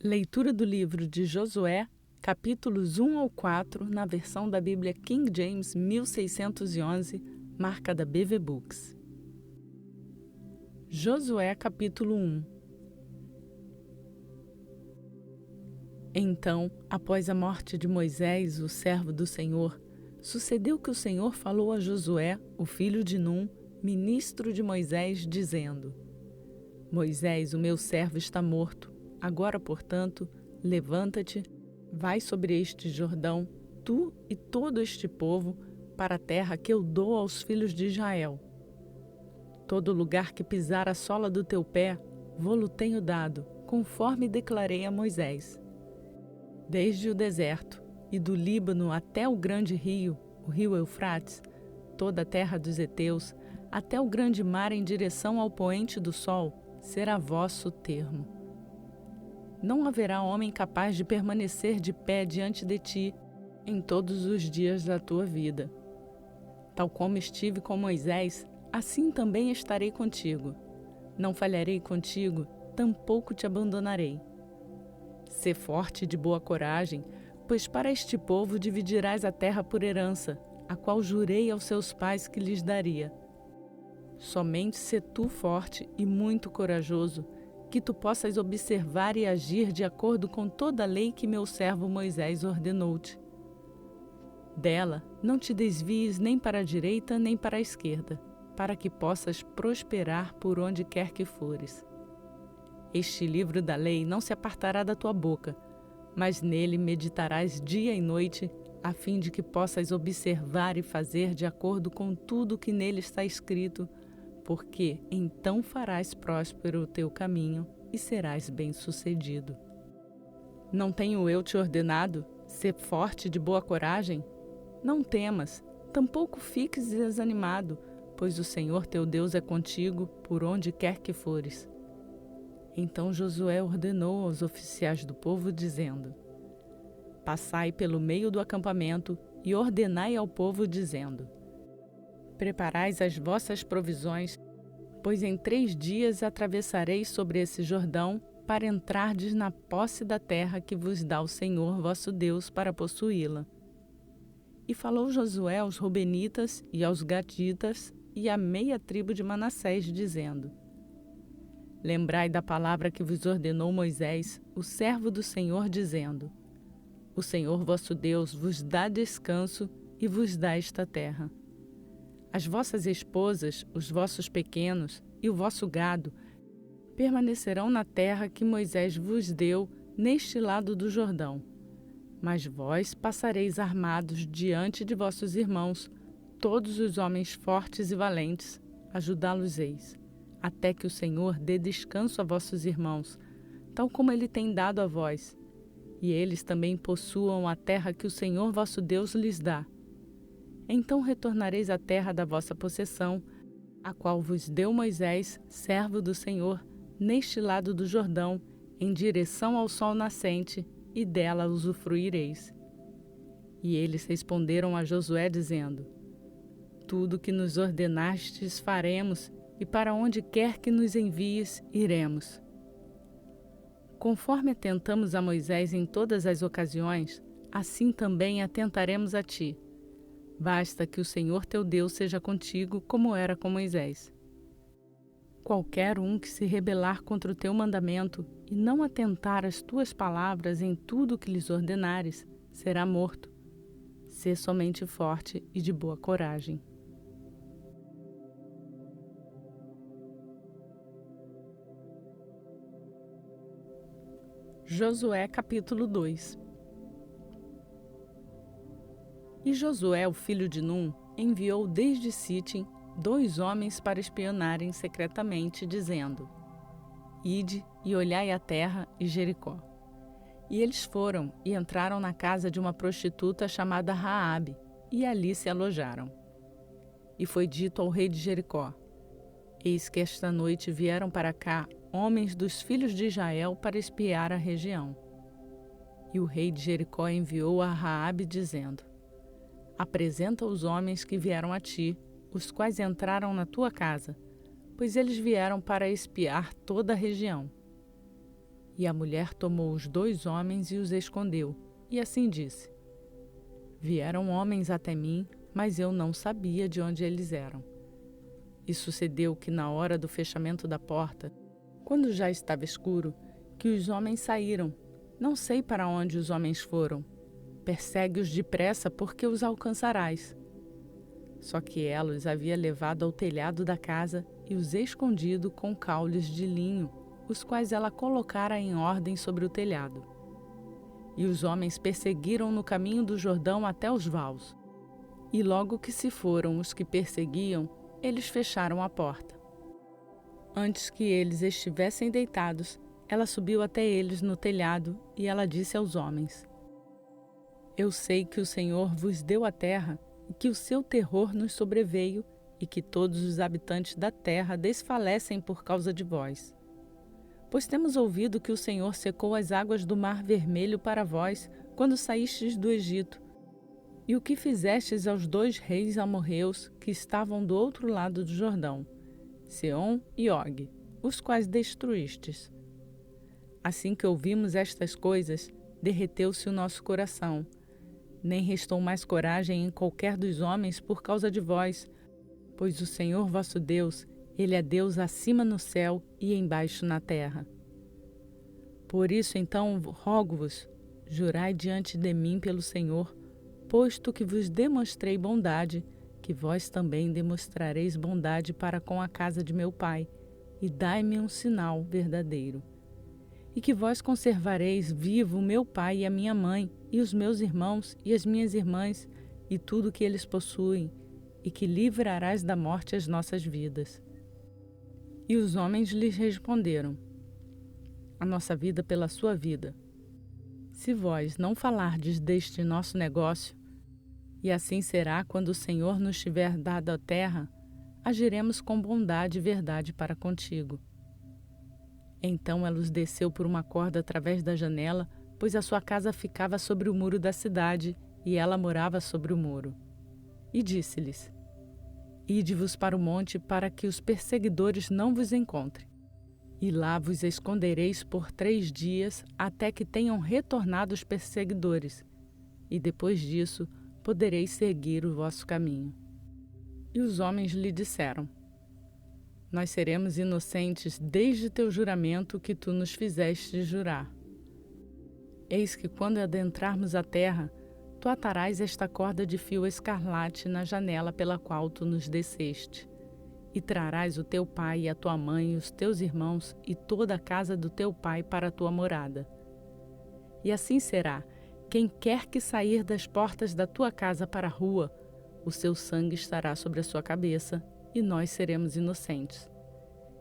Leitura do livro de Josué, capítulos 1 ao 4, na versão da Bíblia King James 1611, marca da BV Books. Josué, capítulo 1. Então, após a morte de Moisés, o servo do Senhor, sucedeu que o Senhor falou a Josué, o filho de Num, ministro de Moisés, dizendo: Moisés, o meu servo, está morto. Agora, portanto, levanta-te, vai sobre este Jordão, tu e todo este povo, para a terra que eu dou aos filhos de Israel. Todo lugar que pisar a sola do teu pé, vô-lo tenho dado, conforme declarei a Moisés. Desde o deserto, e do Líbano até o grande rio, o rio Eufrates, toda a terra dos heteus, até o grande mar em direção ao poente do sol, será vosso termo. Não haverá homem capaz de permanecer de pé diante de ti em todos os dias da tua vida. Tal como estive com Moisés, assim também estarei contigo. Não falharei contigo, tampouco te abandonarei. Sê forte e de boa coragem, pois para este povo dividirás a terra por herança, a qual jurei aos seus pais que lhes daria. Somente sê tu forte e muito corajoso, que tu possas observar e agir de acordo com toda a lei que meu servo Moisés ordenou-te. Dela não te desvies nem para a direita nem para a esquerda, para que possas prosperar por onde quer que fores. Este livro da lei não se apartará da tua boca, mas nele meditarás dia e noite, a fim de que possas observar e fazer de acordo com tudo que nele está escrito, porque então farás próspero o teu caminho e serás bem-sucedido. Não tenho eu te ordenado? Sê forte de boa coragem? Não temas, tampouco fiques desanimado, pois o Senhor teu Deus é contigo por onde quer que fores. Então Josué ordenou aos oficiais do povo, dizendo: Passai pelo meio do acampamento e ordenai ao povo, dizendo: Preparais as vossas provisões, pois em 3 dias atravessareis sobre esse Jordão para entrardes na posse da terra que vos dá o Senhor vosso Deus para possuí-la. E falou Josué aos Rubenitas e aos Gaditas e à meia tribo de Manassés, dizendo: Lembrai da palavra que vos ordenou Moisés, o servo do Senhor, dizendo: O Senhor vosso Deus vos dá descanso e vos dá esta terra. As vossas esposas, os vossos pequenos e o vosso gado permanecerão na terra que Moisés vos deu neste lado do Jordão. Mas vós passareis armados diante de vossos irmãos, todos os homens fortes e valentes, ajudá-los-eis, até que o Senhor dê descanso a vossos irmãos, tal como ele tem dado a vós, e eles também possuam a terra que o Senhor vosso Deus lhes dá. Então retornareis à terra da vossa possessão, a qual vos deu Moisés, servo do Senhor, neste lado do Jordão, em direção ao sol nascente, e dela usufruireis. E eles responderam a Josué, dizendo: Tudo que nos ordenastes faremos, e para onde quer que nos envies, iremos. Conforme atentamos a Moisés em todas as ocasiões, assim também atentaremos a ti. Basta que o Senhor teu Deus seja contigo, como era com Moisés. Qualquer um que se rebelar contra o teu mandamento e não atentar às tuas palavras em tudo o que lhes ordenares, será morto. Sê somente forte e de boa coragem. Josué capítulo 2. E Josué, o filho de Num, enviou desde Sitim 2 homens para espionarem secretamente, dizendo: Ide e olhai a terra e Jericó. E eles foram e entraram na casa de uma prostituta chamada Raabe, e ali se alojaram. E foi dito ao rei de Jericó: Eis que esta noite vieram para cá homens dos filhos de Israel para espiar a região. E o rei de Jericó enviou a Raabe, dizendo: Apresenta os homens que vieram a ti, os quais entraram na tua casa, pois eles vieram para espiar toda a região. E a mulher tomou os 2 homens e os escondeu, e assim disse: Vieram homens até mim, mas eu não sabia de onde eles eram. E sucedeu que na hora do fechamento da porta, quando já estava escuro, que os homens saíram. Não sei para onde os homens foram. Persegue-os depressa, porque os alcançarás. Só que ela os havia levado ao telhado da casa e os escondido com caules de linho, os quais ela colocara em ordem sobre o telhado. E os homens perseguiram no caminho do Jordão até os vaus. E logo que se foram os que perseguiam, eles fecharam a porta. Antes que eles estivessem deitados, ela subiu até eles no telhado e ela disse aos homens: Eu sei que o Senhor vos deu a terra e que o seu terror nos sobreveio e que todos os habitantes da terra desfalecem por causa de vós. Pois temos ouvido que o Senhor secou as águas do Mar Vermelho para vós quando saístes do Egito, e o que fizestes aos 2 reis amorreus que estavam do outro lado do Jordão, Seom e Og, os quais destruístes. Assim que ouvimos estas coisas, derreteu-se o nosso coração. Nem restou mais coragem em qualquer dos homens por causa de vós, pois o Senhor vosso Deus, Ele é Deus acima no céu e embaixo na terra. Por isso então rogo-vos, jurai diante de mim pelo Senhor, posto que vos demonstrei bondade, que vós também demonstrareis bondade para com a casa de meu pai, e dai-me um sinal verdadeiro. E que vós conservareis vivo o meu pai e a minha mãe, e os meus irmãos e as minhas irmãs, e tudo que eles possuem, e que livrarás da morte as nossas vidas. E os homens lhes responderam: A nossa vida pela sua vida. Se vós não falardes deste nosso negócio, e assim será quando o Senhor nos tiver dado a terra, agiremos com bondade e verdade para contigo. Então ela os desceu por uma corda através da janela, pois a sua casa ficava sobre o muro da cidade, e ela morava sobre o muro. E disse-lhes: Ide-vos para o monte, para que os perseguidores não vos encontrem. E lá vos escondereis por 3 dias, até que tenham retornado os perseguidores, e depois disso podereis seguir o vosso caminho. E os homens lhe disseram: Nós seremos inocentes desde teu juramento que tu nos fizeste jurar. Eis que quando adentrarmos a terra, tu atarás esta corda de fio escarlate na janela pela qual tu nos desceste, e trarás o teu pai e a tua mãe e os teus irmãos e toda a casa do teu pai para a tua morada. E assim será: quem quer que sair das portas da tua casa para a rua, o seu sangue estará sobre a sua cabeça, e nós seremos inocentes.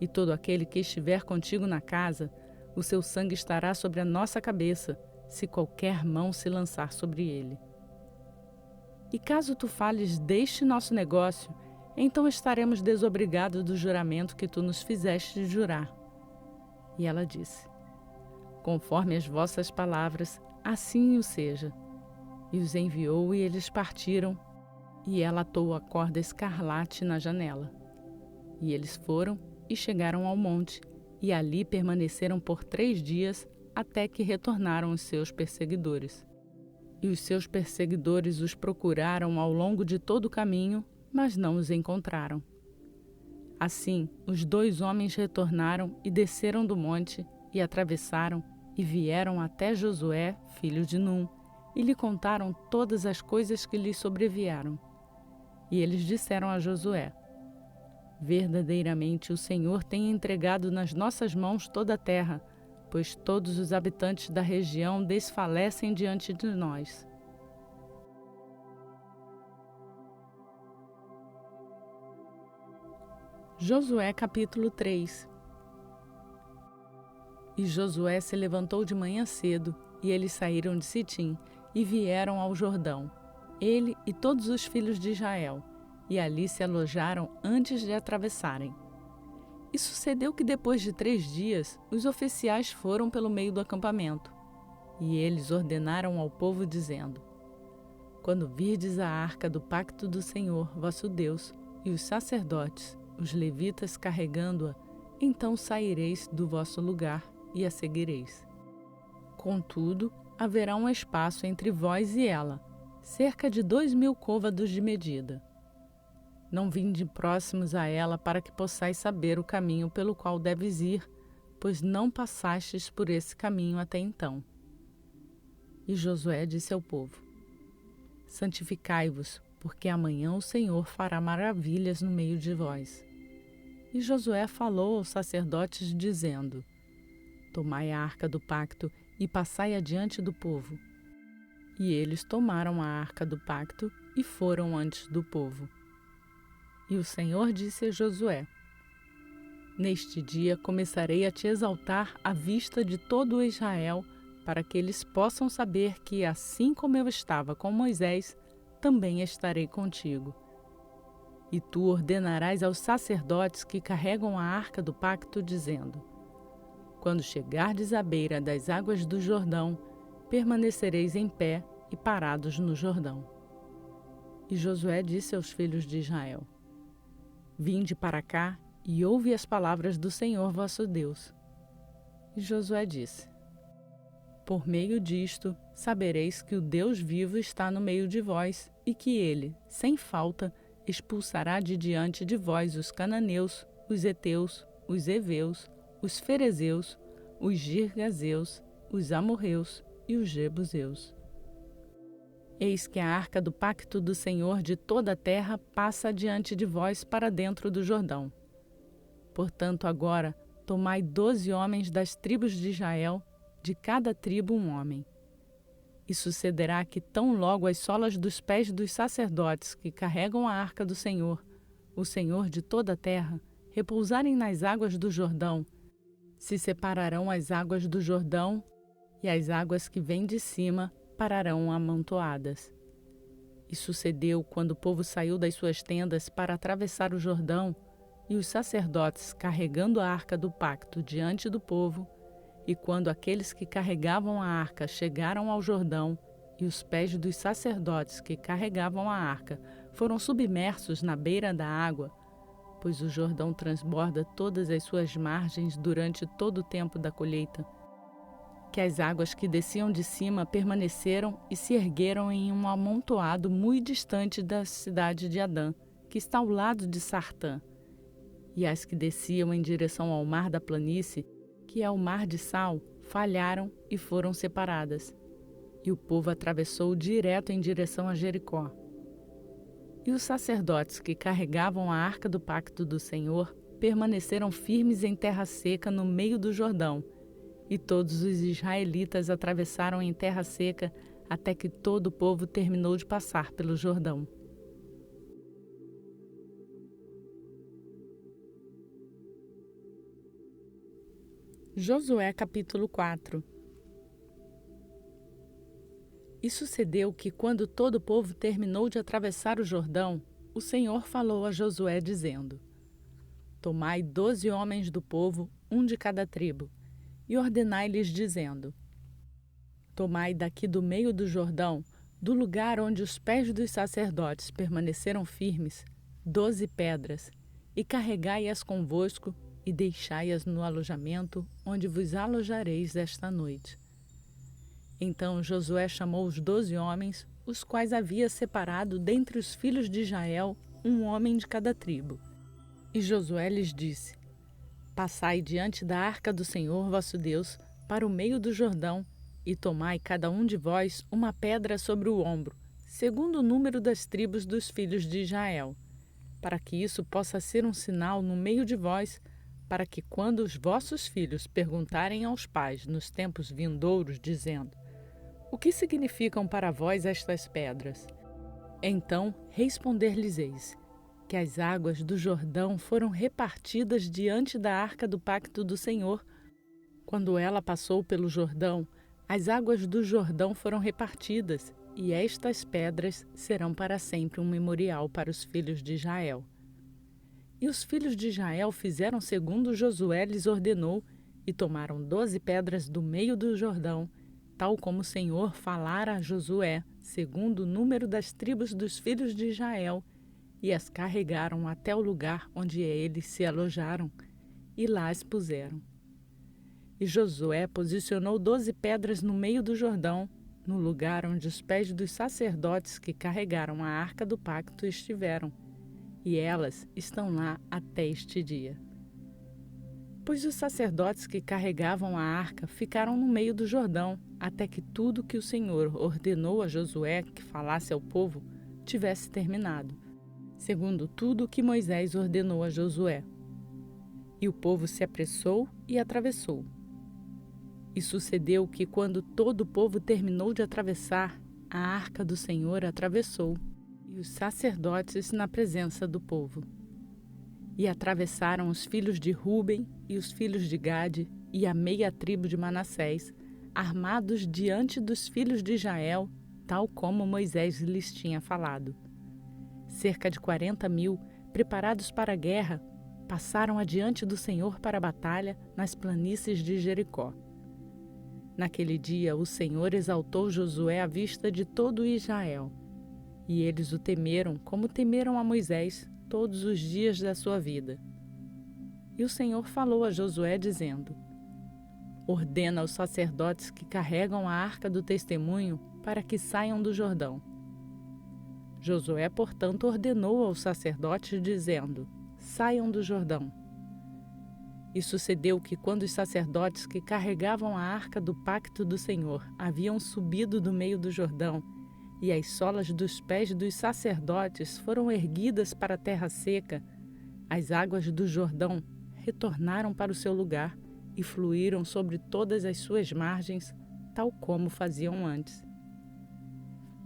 E todo aquele que estiver contigo na casa, o seu sangue estará sobre a nossa cabeça, se qualquer mão se lançar sobre ele. E caso tu fales deste nosso negócio, então estaremos desobrigados do juramento que tu nos fizeste jurar. E ela disse: Conforme as vossas palavras, assim o seja. E os enviou, e eles partiram, e ela atou a corda escarlate na janela. E eles foram e chegaram ao monte, e ali permaneceram por 3 dias, até que retornaram os seus perseguidores. E os seus perseguidores os procuraram ao longo de todo o caminho, mas não os encontraram. Assim, os 2 homens retornaram e desceram do monte, e atravessaram, e vieram até Josué, filho de Num, e lhe contaram todas as coisas que lhes sobrevieram. E eles disseram a Josué: Verdadeiramente o Senhor tem entregado nas nossas mãos toda a terra, pois todos os habitantes da região desfalecem diante de nós. Josué capítulo 3. E Josué se levantou de manhã cedo, e eles saíram de Sitim, e vieram ao Jordão, ele e todos os filhos de Israel, e ali se alojaram antes de atravessarem. E sucedeu que depois de 3 dias, os oficiais foram pelo meio do acampamento, e eles ordenaram ao povo, dizendo: Quando virdes a arca do pacto do Senhor, vosso Deus, e os sacerdotes, os levitas carregando-a, então saireis do vosso lugar e a seguireis. Contudo, haverá um espaço entre vós e ela, cerca de 2.000 côvados de medida. Não vinde próximos a ela para que possais saber o caminho pelo qual deves ir, pois não passastes por esse caminho até então. E Josué disse ao povo: Santificai-vos, porque amanhã o Senhor fará maravilhas no meio de vós. E Josué falou aos sacerdotes, dizendo: Tomai a arca do pacto e passai adiante do povo. E eles tomaram a arca do pacto e foram antes do povo. E o Senhor disse a Josué: Neste dia começarei a te exaltar à vista de todo o Israel, para que eles possam saber que, assim como eu estava com Moisés, também estarei contigo. E tu ordenarás aos sacerdotes que carregam a arca do pacto, dizendo: Quando chegardes à beira das águas do Jordão, permanecereis em pé e parados no Jordão. E Josué disse aos filhos de Israel: Vinde para cá e ouve as palavras do Senhor vosso Deus. E Josué disse: Por meio disto, sabereis que o Deus vivo está no meio de vós e que ele, sem falta, expulsará de diante de vós os cananeus, os heteus, os heveus, os ferezeus, os girgazeus, os amorreus e os jebuseus. Eis que a arca do pacto do Senhor de toda a terra passa adiante de vós para dentro do Jordão. Portanto, agora, tomai 12 homens das tribos de Israel, de cada tribo um homem. E sucederá que tão logo as solas dos pés dos sacerdotes que carregam a arca do Senhor, o Senhor de toda a terra, repousarem nas águas do Jordão, se separarão as águas do Jordão, e as águas que vêm de cima pararão amontoadas. E sucedeu, quando o povo saiu das suas tendas para atravessar o Jordão, e os sacerdotes carregando a arca do pacto diante do povo, e quando aqueles que carregavam a arca chegaram ao Jordão, e os pés dos sacerdotes que carregavam a arca foram submersos na beira da água, pois o Jordão transborda todas as suas margens durante todo o tempo da colheita, que as águas que desciam de cima permaneceram e se ergueram em um amontoado muito distante da cidade de Adã, que está ao lado de Sartã, e as que desciam em direção ao mar da planície, que é o mar de Sal, falharam e foram separadas. E o povo atravessou direto em direção a Jericó. E os sacerdotes que carregavam a arca do pacto do Senhor permaneceram firmes em terra seca no meio do Jordão, e todos os israelitas atravessaram em terra seca até que todo o povo terminou de passar pelo Jordão. Josué capítulo 4. E sucedeu que, quando todo o povo terminou de atravessar o Jordão, o Senhor falou a Josué, dizendo: Tomai 12 homens do povo, um de cada tribo, e ordenai-lhes, dizendo: Tomai daqui do meio do Jordão, do lugar onde os pés dos sacerdotes permaneceram firmes, 12 pedras, e carregai-as convosco, e deixai-as no alojamento, onde vos alojareis esta noite. Então Josué chamou os 12 homens, os quais havia separado dentre os filhos de Israel, um homem de cada tribo. E Josué lhes disse: Passai diante da arca do Senhor vosso Deus, para o meio do Jordão, e tomai cada um de vós uma pedra sobre o ombro, segundo o número das tribos dos filhos de Israel, para que isso possa ser um sinal no meio de vós, para que quando os vossos filhos perguntarem aos pais nos tempos vindouros, dizendo: O que significam para vós estas pedras? Então responder-lhes-eis que as águas do Jordão foram repartidas diante da arca do pacto do Senhor. Quando ela passou pelo Jordão, as águas do Jordão foram repartidas, e estas pedras serão para sempre um memorial para os filhos de Israel. E os filhos de Israel fizeram segundo Josué lhes ordenou, e tomaram 12 pedras do meio do Jordão, tal como o Senhor falara a Josué, segundo o número das tribos dos filhos de Israel, e as carregaram até o lugar onde eles se alojaram, e lá as puseram. E Josué posicionou 12 pedras no meio do Jordão, no lugar onde os pés dos sacerdotes que carregaram a arca do pacto estiveram, e elas estão lá até este dia. Pois os sacerdotes que carregavam a arca ficaram no meio do Jordão, até que tudo que o Senhor ordenou a Josué que falasse ao povo tivesse terminado, segundo tudo que Moisés ordenou a Josué. E o povo se apressou e atravessou. E sucedeu que, quando todo o povo terminou de atravessar, a arca do Senhor atravessou, e os sacerdotes na presença do povo. E atravessaram os filhos de Ruben e os filhos de Gade e a meia tribo de Manassés, armados diante dos filhos de Israel, tal como Moisés lhes tinha falado. Cerca de 40.000, preparados para a guerra, passaram adiante do Senhor para a batalha nas planícies de Jericó. Naquele dia o Senhor exaltou Josué à vista de todo Israel, e eles o temeram como temeram a Moisés todos os dias da sua vida. E o Senhor falou a Josué dizendo: ordena aos sacerdotes que carregam a arca do testemunho para que saiam do Jordão. Josué, portanto, ordenou aos sacerdotes dizendo: saiam do Jordão. E sucedeu que, quando os sacerdotes que carregavam a arca do pacto do Senhor haviam subido do meio do Jordão, e as solas dos pés dos sacerdotes foram erguidas para a terra seca, as águas do Jordão retornaram para o seu lugar e fluíram sobre todas as suas margens, tal como faziam antes.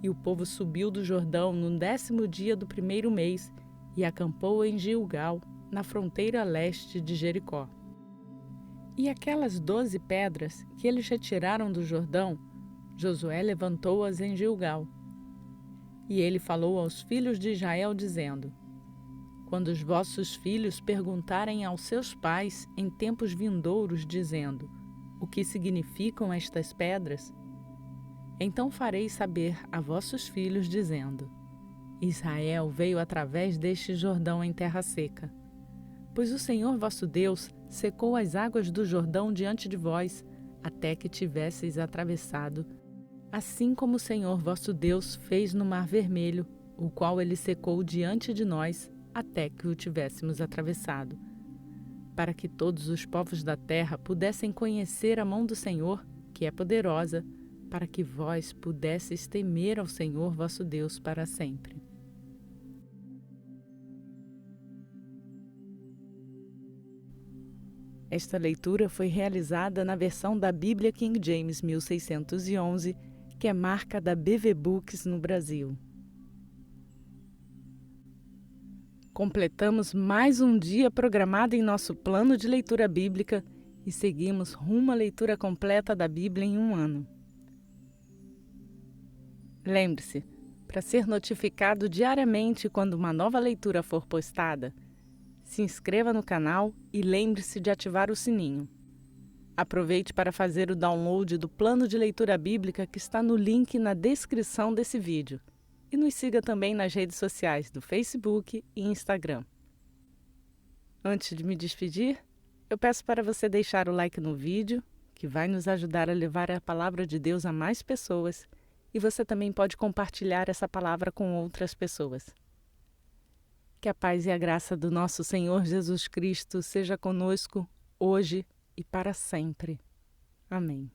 E o povo subiu do Jordão no 10º dia do 1º mês e acampou em Gilgal, na fronteira leste de Jericó. E aquelas 12 pedras que eles retiraram do Jordão, Josué levantou-as em Gilgal. E ele falou aos filhos de Israel, dizendo: quando os vossos filhos perguntarem aos seus pais em tempos vindouros, dizendo: o que significam estas pedras? Então fareis saber a vossos filhos, dizendo: Israel veio através deste Jordão em terra seca. Pois o Senhor vosso Deus secou as águas do Jordão diante de vós, até que tivesseis atravessado, assim como o Senhor vosso Deus fez no Mar Vermelho, o qual ele secou diante de nós, até que o tivéssemos atravessado, para que todos os povos da terra pudessem conhecer a mão do Senhor, que é poderosa, para que vós pudesseis temer ao Senhor vosso Deus para sempre. Esta leitura foi realizada na versão da Bíblia King James 1611, que é marca da BV Books no Brasil. Completamos mais um dia programado em nosso plano de leitura bíblica e seguimos rumo à leitura completa da Bíblia em um ano. Lembre-se, para ser notificado diariamente quando uma nova leitura for postada, se inscreva no canal e lembre-se de ativar o sininho. Aproveite para fazer o download do plano de leitura bíblica que está no link na descrição desse vídeo. E nos siga também nas redes sociais do Facebook e Instagram. Antes de me despedir, eu peço para você deixar o like no vídeo, que vai nos ajudar a levar a palavra de Deus a mais pessoas, e você também pode compartilhar essa palavra com outras pessoas. Que a paz e a graça do nosso Senhor Jesus Cristo seja conosco hoje e para sempre. Amém.